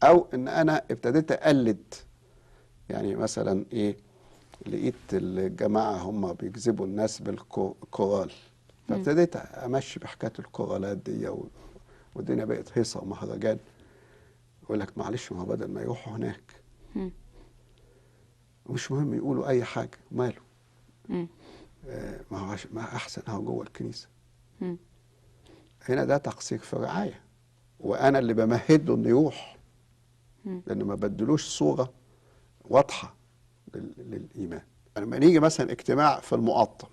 او ان انا ابتديت اقلد. يعني مثلا ايه، لقيت الجماعه هم بيجذبوا الناس بالكورال، فابتديت امشي بحكايه الكورالات دي، والدنيا بقت هيصه ومهرجان. يقول لك معلش، ما هو بدل ما يروحوا هناك مش مهم يقولوا اي حاجه، ماله. ما احسن اهو جوه الكنيسه. هنا ده تقصير في الرعايه، وانا اللي بمهد له انه يروح، لان ما بدلوش صوره واضحه للايمان. لما نيجي مثلا اجتماع في المقطم،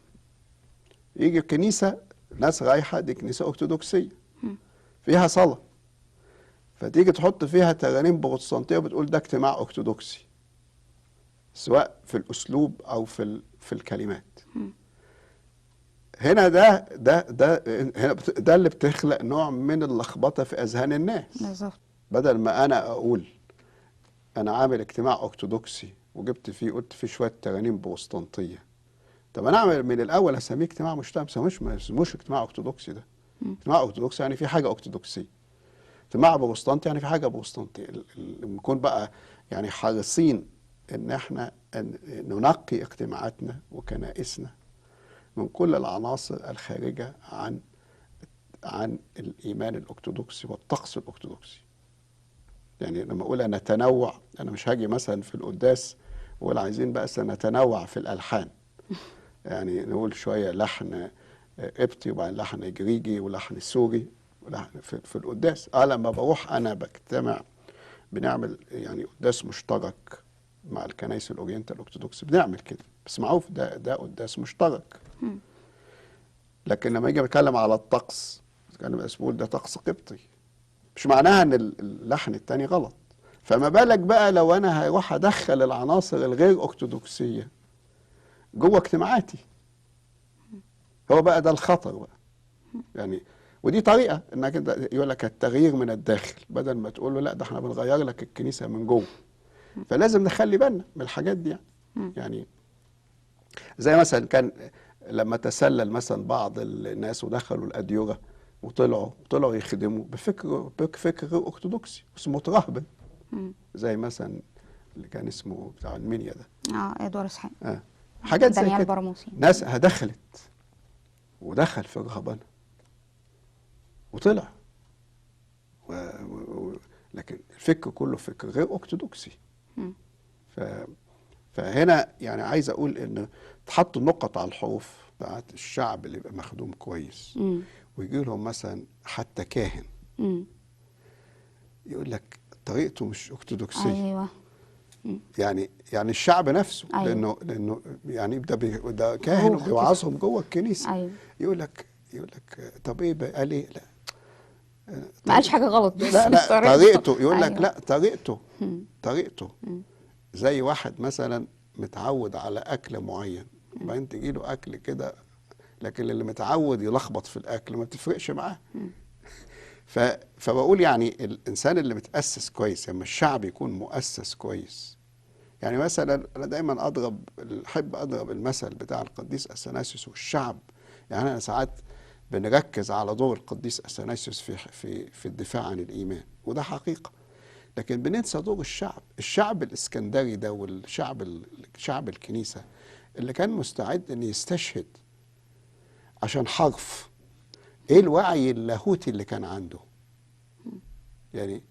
يجي الكنيسه ناس رايحه، دي كنيسه ارثوذكسيه فيها صلاه، فتيجي تحط فيها ترانيم بروتستانتيه وبتقول ده اجتماع ارثوذكسي، سواء في الاسلوب او في الكلمات. هنا ده اللي بتخلق نوع من اللخبطه في اذهان الناس. بالظبط. بدل ما انا اقول انا عامل اجتماع ارثوذكسي وجبت فيه، قلت فيه شويه ترانيم بروتستانتيه، طب انا اعمل من الاول اسميه اجتماع مشترك، ما اسموش اجتماع ارثوذكسي. ده اجتماع ارثوذكسي يعني في حاجه ارثوذكسيه، اجتماع بروتستانتي يعني في حاجه بروتستانتيه. نكون بقى يعني حريصين ان احنا ننقي اجتماعاتنا وكنائسنا من كل العناصر الخارجه عن الايمان الارثوذكسي والطقس الارثوذكسي. يعني لما اقول انا تنوع، انا مش هاجي مثلا في القداس واقول عايزين بقى نتنوع في الالحان، يعني نقول شويه لحن قبطي وبعدين لحن جريجي ولحن سوري ولحن في القداس. لما بروح انا بجتمع بنعمل يعني قداس مشترك مع الكنائس الاورينتال الارثوذكس، بنعمل كده، بس معروف ده قداس مشترك. لكن لما يجي بتكلم على الطقس، بتكلم اسمه ده طقس قبطي، مش معناها ان اللحن التاني غلط. فما بالك بقى لو انا هروح ادخل العناصر الغير ارثوذكسيه جوه اجتماعاتي، هو بقى ده الخطر بقى. يعني ودي طريقه انك انت يقول لك التغيير من الداخل، بدل ما تقول له لا ده احنا بنغير لك الكنيسه من جوه. فلازم نخلي بالنا من الحاجات دي. يعني زي مثلا كان لما تسلل مثلا بعض الناس ودخلوا الاديره وطلعوا يخدموا بفكر غير ارثوذكسي اسمه رهبن، زي مثلا اللي كان اسمه بتاع المنيا ده، ادوار اسحاق، حاجات زي دانيال كده. براموسي، ناس ودخل في الرهبنه وطلع لكن الفكر كله فكر غير ارثوذكسي. فهنا يعني عايز اقول ان تحط النقط على الحروف بتاعت الشعب اللي يبقى مخدوم كويس، ويجي لهم مثلا حتى كاهن يقول لك طريقته مش ارثوذكسيه. ايوه. يعني الشعب نفسه، أيوة. لانه يعني ده كاهن وبيوعظهم جوه الكنيسه. أيوة. يقول لك طب ايه بقى؟ قال ايه؟ لا ما قالش حاجه غلط، بس لا طريقته يقول لك. أيوة. لا طريقته زي واحد مثلا متعود على اكل معين، وبعدين تجي له اكل كده، لكن اللي متعود يلخبط في الاكل ما بتفرقش معاه. فبقول يعني الانسان اللي متاسس كويس، لما الشعب يكون مؤسس كويس. يعني مثلا انا دايما احب اضرب المثل بتاع القديس اثناسيوس والشعب. يعني انا ساعات بنركز على دور القديس اثناسيوس في الدفاع عن الايمان، وده حقيقه، لكن بننسى دور الشعب الاسكندري ده، شعب الكنيسه اللي كان مستعد ان يستشهد عشان حرف. ايه الوعي اللاهوتي اللي كان عنده؟ يعني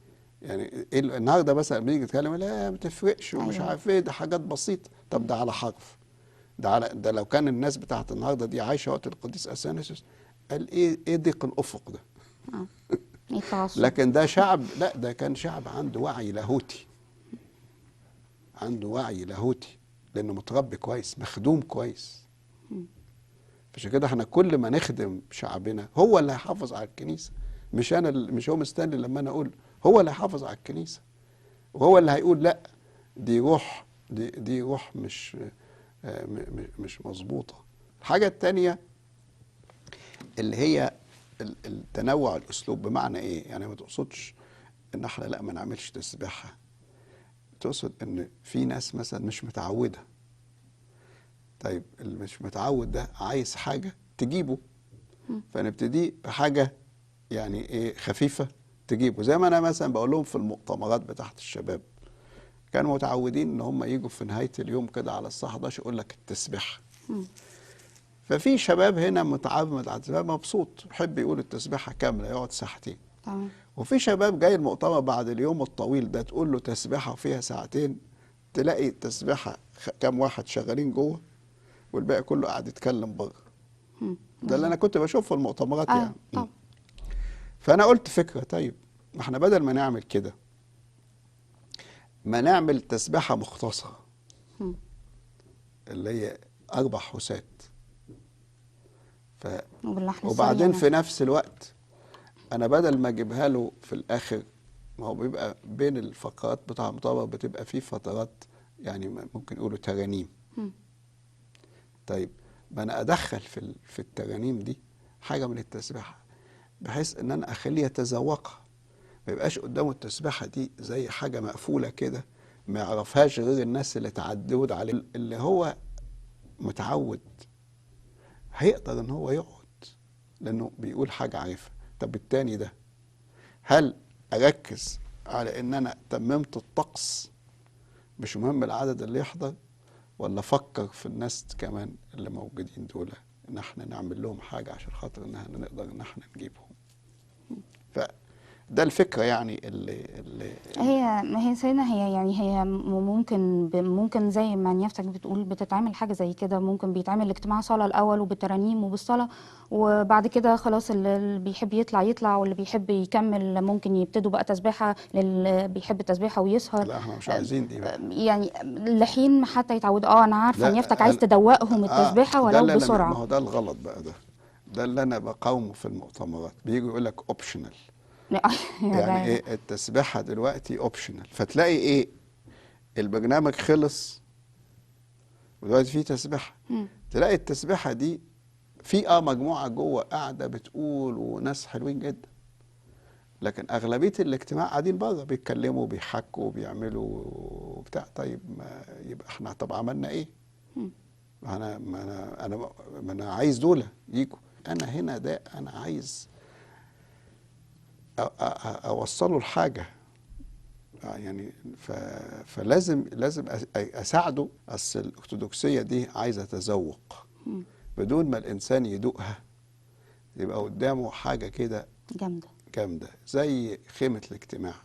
إيه النهارده مثلا بنيجي نتكلم لا ما تفرقش ومش عارف ايه، ده حاجات بسيطه. طب ده على حرف، ده لو كان الناس بتاعت النهارده دي عايشه وقت القديس اثناسيوس، قال ايه ضيق الافق ده؟ لكن ده شعب، لا ده كان شعب عنده وعي لاهوتي، لانه متربي كويس، مخدوم كويس. عشان كده احنا كل ما نخدم شعبنا هو اللي هيحافظ على الكنيسه، مش هو مستني لما انا اقول، هو اللي هيحافظ على الكنيسه، وهو اللي هيقول لا دي روح، دي روح مش مظبوطه. الحاجه الثانيه اللي هي التنوع الاسلوب. بمعنى ايه؟ يعني ما تقصدش ان احنا لا ما نعملش تسبيحه، تقصد ان في ناس مثلا مش متعوده. طيب اللي مش متعود ده عايز حاجه تجيبه، فنبتدي بحاجه يعني ايه خفيفه تجيبه. زي ما انا مثلا بقول لهم في المؤتمرات بتاعت الشباب، كانوا متعودين ان هم يجوا في نهايه اليوم كده على الساعه 11 يقول لك التسبيحه. ففي شباب هنا متعمد على التسبيحه مبسوط يحب يقول التسبيحه كامله يقعد ساعتين. تمام. وفي شباب جاي المؤتمر بعد اليوم الطويل ده تقول له تسبيحه فيها ساعتين، تلاقي التسبيحه كام واحد شغالين جوه والباقي كله قاعد يتكلم بره. ده اللي انا كنت بشوفه في المؤتمرات يعني. طبعا. فانا قلت فكره، طيب ما احنا بدل ما نعمل كده ما نعمل تسبيحه مختصره اللي هي 4 حسات. وبعدين في نفس الوقت انا بدل ما اجيبها له في الاخر، ما هو بيبقى بين الفقرات بتاع المؤتمر بتبقى في فترات يعني ممكن يقولوا ترانيم. طيب ما انا ادخل في الترانيم دي حاجه من التسبيحه بحيث ان انا اخليه يتذوقها، ما يبقاش قدامه التسبيحه دي زي حاجه مقفوله كده ما يعرفهاش غير الناس اللي تعودوا عليه. اللي هو متعود هيقدر ان هو يقعد لانه بيقول حاجه عارفها. طب التاني ده هل اركز على ان انا تممت الطقس مش مهم العدد اللي يحضر، ولا افكر في الناس كمان اللي موجودين دول ان احنا نعمل لهم حاجه عشان خاطر ان احنا نقدر ان احنا نجيبهم. فده الفكره يعني اللي هي سيدنا، هي ممكن زي ما نيافتك بتقول بتتعمل حاجه زي كده. ممكن بيتعمل اجتماع صلاه الاول وبالترانيم وبالصلاه، وبعد كده خلاص اللي بيحب يطلع واللي بيحب يكمل ممكن يبتدوا بقى تسبيحه للي بيحب التسبيحه ويسهر. لا احنا مش عايزين دي بقى. يعني لحين ما حتى يتعودوا. انا عارفه لا نيافتك عايز تدوقهم التسبيحه ده ولو اللي ما بسرعه. هو ده الغلط بقى. ده اللي انا بقاومه في المؤتمرات. بيجوا يقول لك اوبشنال. يعني ايه التسبيحه دلوقتي اوبشنال، فتلاقي ايه البرنامج خلص ودلوقتي في تسبيحه. تلاقي التسبيحه دي في مجموعه جوه قاعده بتقول وناس حلوين جدا، لكن اغلبيه الاجتماع قاعدين بره بيتكلموا بيحكوا بيعملوا بتاع. طيب ما يبقى احنا طب عملنا ايه؟ ما انا عايز دول يجوا. انا هنا ده انا عايز اوصله لحاجه يعني. فلازم اساعده. اصل الارثوذكسيه دي عايزه تذوق، بدون ما الانسان يدوقها يبقى قدامه حاجه كده جامده زي خيمه الاجتماع.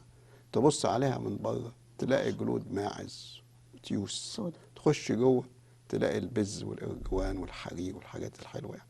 تبص عليها من بره تلاقي جلود ماعز تيوس، تخش جوه تلاقي البز والارجوان والحرير والحاجات الحلوه يعني.